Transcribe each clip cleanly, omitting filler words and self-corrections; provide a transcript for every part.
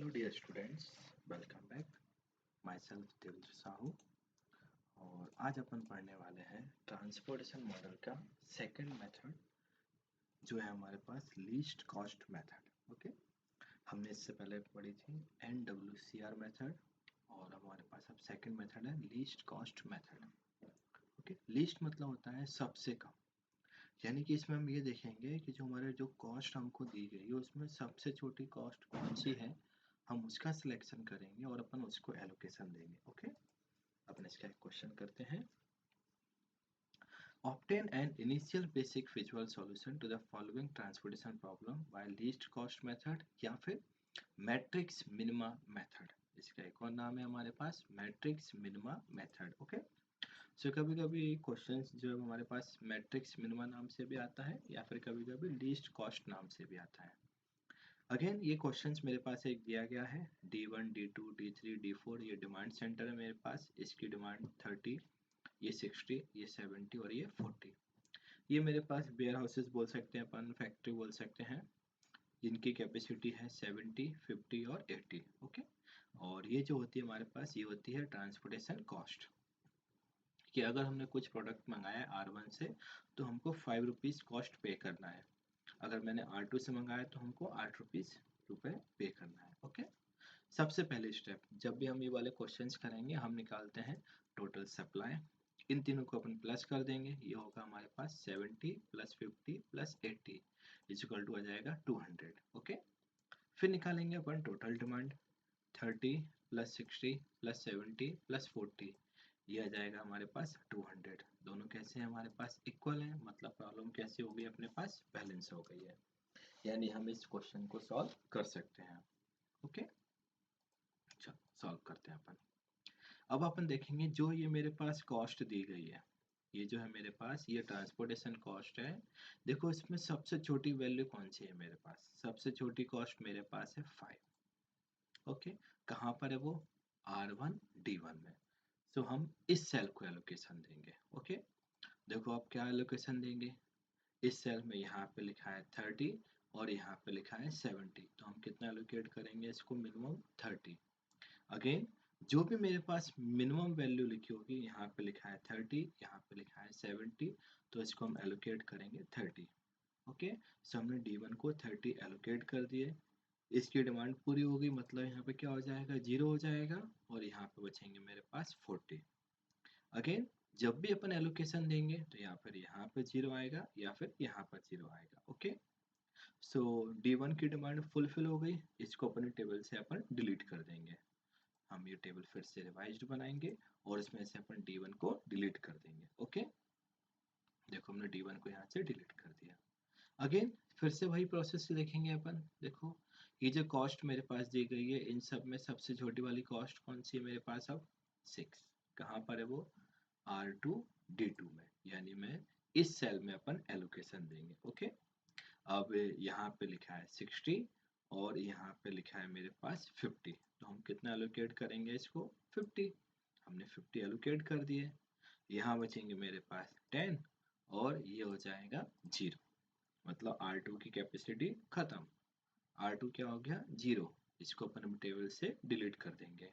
Hello dear students, welcome back. Myself Devendra Sahu. और आज अपन पढ़ने वाले हैं ट्रांसपोर्टेशन मॉडल का सेकंड मेथड, जो है हमारे पास लीस्ट कॉस्ट मेथड। ओके, हमने इससे पहले पढ़ी थी NWCR मेथड, और हमारे पास अब सेकंड मेथड है least cost method. Okay, least मतलब होता है सबसे कम, यानी कि इसमें हम ये देखेंगे कि जो हमारे जो कॉस्ट हमको दी गई है उसमें सबसे छोटी कॉस्ट कौन सी है, हम उसका सिलेक्शन करेंगे और अपन उसको एलोकेशन देंगे। ओके, अपन इसका एक क्वेश्चन करते हैं। Obtain an initial basic visual solution to the following transportation problem by least cost method या फिर मैट्रिक्स मिनिमा मेथड। इसका एक और नाम है हमारे पास मैट्रिक्स मिनिमा मेथड। ओके, सो कभी कभी क्वेश्चंस जो है हमारे पास मैट्रिक्स मिनिमा नाम से भी आता है या फिर कभी कभी लीस्ट कॉस्ट नाम से भी आता है। अगेन ये क्वेश्चंस मेरे पास एक दिया गया है D1 D2 D3 D4, ये डिमांड सेंटर है मेरे पास। इसकी डिमांड 30, ये 60, ये 70 और ये 40। ये मेरे पास वेयर हाउसेस बोल सकते हैं, अपन फैक्ट्री बोल सकते हैं, जिनकी कैपेसिटी है 70, 50 और 80। ओके, और ये जो होती है हमारे पास, ये होती है ट्रांसपोर्टेशन कॉस्ट, कि अगर हमने कुछ प्रोडक्ट मंगाया है R1 से तो हमको 5 रुपीज़ कॉस्ट पे करना है। अगर मैंने R2 से मंगाया तो हमको 8 रुपये पे करना है। ओके, सबसे पहले स्टेप, जब भी हम ये वाले क्वेश्चंस करेंगे हम निकालते हैं टोटल सप्लाई। इन तीनों को अपन प्लस कर देंगे, ये होगा हमारे पास 70 प्लस 50 प्लस 80 इक्वल टू आ जाएगा 200। ओके, फिर निकालेंगे अपन total demand, 30 plus 60 plus 70 plus 40, ये आ जाएगा हमारे पास 200। दोनों कैसे हैं हमारे पास इक्वल हैं, मतलब प्रॉब्लम कैसे हो गई अपने पास, बैलेंस हो गई है, यानी हम इस क्वेश्चन को सॉल्व कर सकते हैं। ओके, चलो सॉल्व करते हैं अपन। अब अपन देखेंगे जो ये मेरे पास कॉस्ट दी गई है, ये जो है मेरे पास ये ट्रांसपोर्टेशन कॉस्ट है। देखो इसमें सबसे छोटी वैल्यू कौन सी है मेरे पास, सबसे छोटी कॉस्ट मेरे पास है 5। ओके, कहाँ पर है वो, R1 D1 में। सो हम इस सेल को एलोकेशन देंगे। ओके, देखो आप क्या एलोकेशन देंगे, इस सेल में यहाँ पे लिखा है 30 और यहाँ पे लिखा है 70, तो हम कितना एलोकेट करेंगे इसको, मिनिमम 30। अगेन जो भी मेरे पास मिनिमम वैल्यू लिखी होगी, यहाँ पे लिखा है 30, यहाँ पे लिखा है 70, तो इसको हम एलोकेट करेंगे 30। ओके, सो हमने D1 को 30 एलोकेट कर दिए। इसकी डिमांड पूरी होगी, मतलब यहाँ पे क्या हो जाएगा, 0 हो जाएगा, और यहाँ पे बचेंगे मेरे पास 40। अगेन जब भी अपन एलोकेशन देंगे तो यहाँ पे 0 आएगा या फिर यहाँ पर 0 आएगा। ओके, सो D1 की डिमांड फुलफिल हो गई, इसको अपने टेबल से अपन डिलीट कर देंगे। हम ये टेबल फिर से रिवाइज्ड बनाएंगे और इसमें से अपन D1 को डिलीट कर देंगे। ओके, देखो हमने D1 को यहाँ से डिलीट कर दिया। अगेन फिर से वही प्रोसेस से देखेंगे अपन। देखो ये जो कॉस्ट मेरे पास दी गई है, इन सब में सबसे छोटी वाली कॉस्ट कौन सी है मेरे पास, अब 6। कहाँ पर है वो, R2 D2 में, यानी मैं इस सेल में अपन एलोकेशन देंगे। ओके, अब यहाँ पे लिखा है 60 और यहाँ पे लिखा है मेरे पास 50, तो हम कितना एलोकेट करेंगे इसको, 50। हमने 50 एलोकेट कर दिए, यहाँ बचेंगे मेरे पास 10 और ये हो जाएगा 0, मतलब R2 की कैपेसिटी खत्म। R2 क्या हो गया, 0, इसको अपन हम टेबल से डिलीट कर देंगे।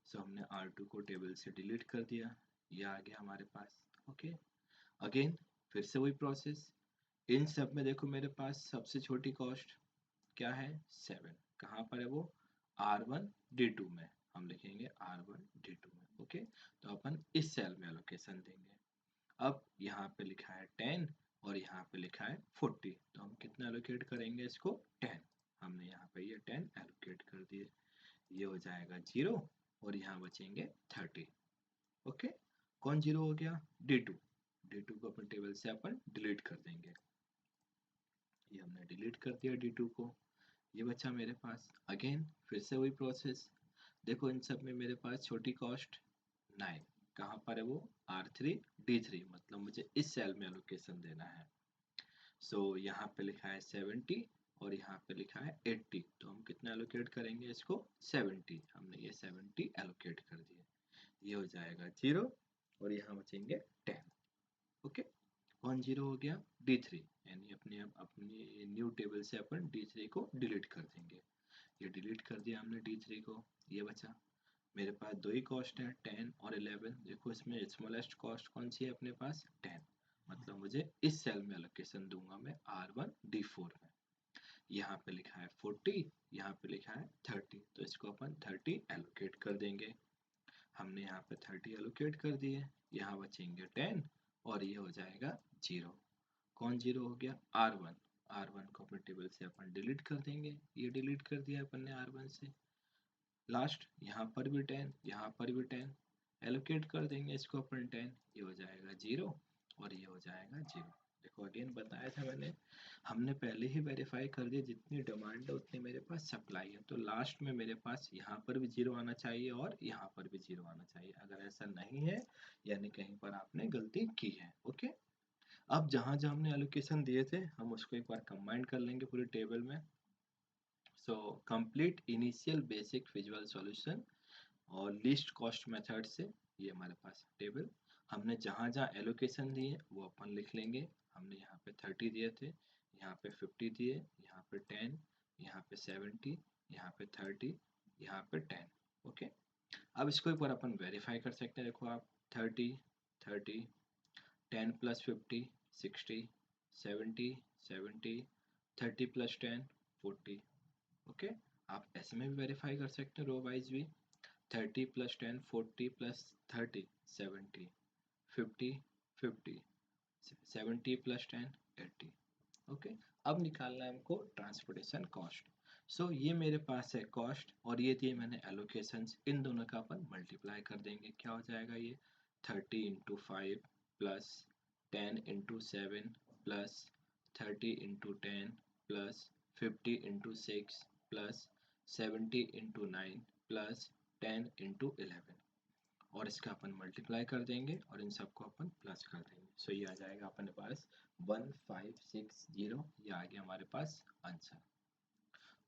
सो हमने R2 को टेबल से डिलीट कर दिया, ये आ गया हमारे पास। ओके, अगेन फिर से वही प्रोसेस, इन सब में देखो मेरे पास सबसे छोटी कॉस्ट क्या है, 7। कहाँ पर है वो, R1 D2 में, हम लिखेंगे R1 D2 में। ओके, तो अपन इस सेल में एलोकेशन देंगे। अब यहाँ पे लिखा है 10 और यहाँ पे लिखा है 40, तो हम कितना एलोकेट करेंगे इसको, 10। हमने यहाँ पे ये 10 एलोकेट कर दिए, ये हो जाएगा 0 और यहाँ बचेंगे 30। ओके, कौन 0 हो गया, D2। D2 को अपन टेबल से अपन डिलीट कर देंगे, ये हमने डिलीट कर दिया D2 को, ये बचा मेरे पास। अगेन फिर से वही प्रोसेस, देखो इन सब में मेरे पास छोटी कॉस्ट 9। कहाँ पर है वो, R3 D3, मतलब मुझे इस सेल में एलोकेशन देना है। सो यहाँ पे लिखा है 70 और यहाँ पे लिखा है 80, तो हम कितना एलोकेट करेंगे इसको, 70। हमने ये 70 एलोकेट कर दिए, ये हो जाएगा 0 और यहाँ बचेंगे 10। ओके, कौन 0 हो गया, D3, यानी अपनी न्यू टेबल से अपन D3 को डिलीट कर देंगे, ये डिलीट कर दिया हमने D3 को, ये बचा। मेरे पास दो ही कॉस्ट है 10 और 11। देखो इसमें स्मॉलेस्ट कॉस्ट कौन सी है अपने पास 10, मतलब मुझे इस सेल में एलोकेशन दूंगा मैं R1 D4 में। यहाँ पे लिखा है 40, यहाँ पे लिखा है 30, तो इसको अपन 30 एलोकेट कर देंगे। हमने यहाँ पे 30 एलोकेट कर दिए, यहाँ बचेंगे 10 और ये हो जाएगा 0। कौन 0 हो गया R1। R1 को अपने टेबल से अपन डिलीट कर देंगे, ये डिलीट कर दिया अपन ने R1 से। लास्ट यहाँ पर भी 10, यहाँ पर भी 10 एलोकेट कर देंगे इसको अपन 10, ये हो जाएगा 0 और ये हो जाएगा 0। देखो अगेन बताया था मैंने, हमने पहले ही वेरीफाई कर दिया जितनी डिमांड है उतनी मेरे पास सप्लाई है, तो लास्ट में मेरे पास यहाँ पर भी 0 आना चाहिए और यहाँ पर भी 0 आना चाहिए। अगर ऐसा नहीं है यानी कहीं पर आपने गलती की है। ओके, अब जहाँ जहाँ हमने एलोकेशन दिए थे हम उसको एक बार कंबाइन कर लेंगे पूरी टेबल में। So complete initial basic visual solution और लीस्ट कॉस्ट मेथड से, ये हमारे पास टेबल, हमने जहाँ जहाँ एलोकेशन दिए वो अपन लिख लेंगे। हमने यहाँ पे 30 दिए थे, यहाँ पे 50 दिए, यहाँ पे 10, यहाँ पे 70, यहाँ पे 30, यहाँ पे 10। ओके, अब इसको एक बार अपन वेरीफाई कर सकते हैं। देखो आप 30 30, 10 प्लस 50 60, 70 70, 30 प्लस 10 40। ओके, आप ऐसे में भी वेरीफाई कर सकते हैं रो वाइज भी। 30 प्लस 10 40 प्लस 30 70, 50 50, 70 प्लस 10 80। ओके, अब निकालना है हमको ट्रांसपोर्टेशन कॉस्ट। सो ये मेरे पास है कॉस्ट और ये दिए मैंने एलोकेशंस, इन दोनों का अपन मल्टीप्लाई कर देंगे। क्या हो जाएगा ये 30 into 5 plus 10 into 7 plus 30 into 10 plus 50 into 6 plus 70 into 9 plus 10 into 11, और इसका अपन मल्टीप्लाई कर देंगे और इन सबको अपन प्लस कर देंगे। सो ये आ जाएगा अपने पास 1560, ये आ गया हमारे पास आंसर।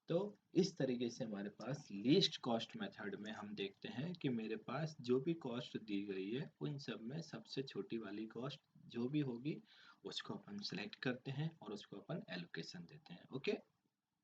तो इस तरीके से हमारे पास लीस्ट कॉस्ट मेथड में हम देखते हैं कि मेरे पास जो भी कॉस्ट दी गई है उन सब में सबसे छोटी वाली कॉस्ट जो भी होगी उसको अपन सेलेक्ट करते हैं और उसको अपन एलोकेशन देते हैं। ओके।